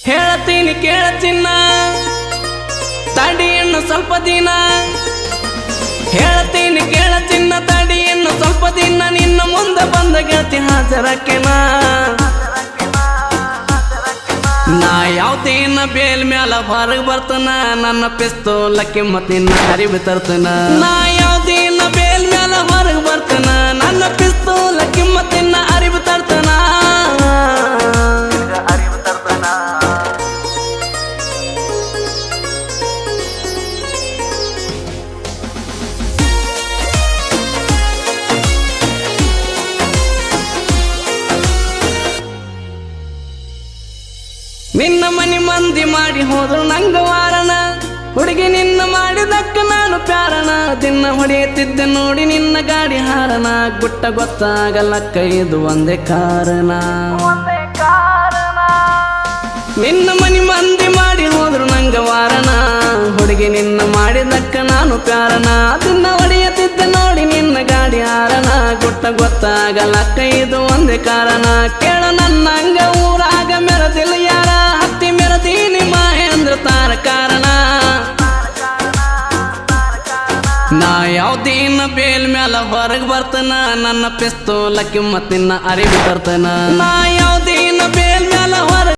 ಹೇಳ್ತೀನಿ ಕೇಳಚಿನ್ನ ತಡಿ ಇನ್ನು ಸ್ವಲ್ಪ ದಿನ ಹೇಳ್ತೀನಿ ಕೇಳಚಿನ್ನ ತಡಿ ಇನ್ನು ಸ್ವಲ್ಪ ದಿನ ನಿನ್ನ ಮುಂದೆ ಬಂದ ಗೆಳತಿ ಹಾಜರಕ್ಕೆನ ನಾ ಯಾವ್ದೇನ ಬೇಲ್ ಮ್ಯಾಲ ಹೊರಗೆ ಬರ್ತನ ನನ್ನ ಪಿಸ್ತೂಲ ಕಿಮ್ಮತ್ತಿನ ಅರಿವು ತರ್ತನ ನಾ ಯಾವ್ದೇನ ಬೇಲ್ ಮ್ಯಾಲ ಹೊರಗೆ ಬರ್ತನ ನನ್ನ ಪಿಸ್ತೂಲ ಕಿಮ್ಮತ್ತಿನ ಅರಿವು ತರ್ತನ ನಿನ್ನ ಮನಿ ಮಂದಿ ಮಾಡಿ ಹೋದ್ರು ನಂಗ ವಾರಣ ಹುಡುಗಿ ನಿನ್ನ ಮಾಡಿದಕ್ಕ ನಾನು ಪ್ಯಾರಣ ದಿನ ಹೊಡೆಯುತ್ತಿದ್ದೆ ನೋಡಿ ನಿನ್ನ ಗಾಡಿ ಹಾರಣ ಗುಟ್ಟ ಗೊತ್ತಾಗಲಕ್ಕ ಇದು ಒಂದೇ ಕಾರಣ ನಿನ್ನ ಮನಿ ಮಂದಿ ಮಾಡಿ ಹೋದ್ರು ನಂಗ ವಾರಣ ಹುಡುಗಿ ನಿನ್ನ ಮಾಡಿದಕ್ಕ ನಾನು ಪ್ಯಾರಣ ದಿನ ಹೊಡೆಯುತ್ತಿದ್ದೆ ನೋಡಿ ನಿನ್ನ ಗಾಡಿ ಹಾರಣ ಗುಟ್ಟ ಗೊತ್ತಾಗಲಕ್ಕ ಇದು ಒಂದೇ ಕಾರಣ ಕೇಳ ನನ್ನ ಹಂಗ ಊರಾಗ ಮೆರದಿಲ್ಲ ಯಾರ ಹತ್ತಿ ಮೆರದೀನಿ ಮಹೇಂದ್ರ ತಾರ ಕಾರಣ ನಾ ಯಾವ್ದೇನ ಬೇಲ್ ಮ್ಯಾಲ ಹೊರಗೆ ಬರ್ತನ ನನ್ನ ಪಿಸ್ತೂಲ ಕಿಮ್ಮತ್ತಿನ ಅರಿವು ತರ್ತನ ನಾ ಯಾವ್ದೇ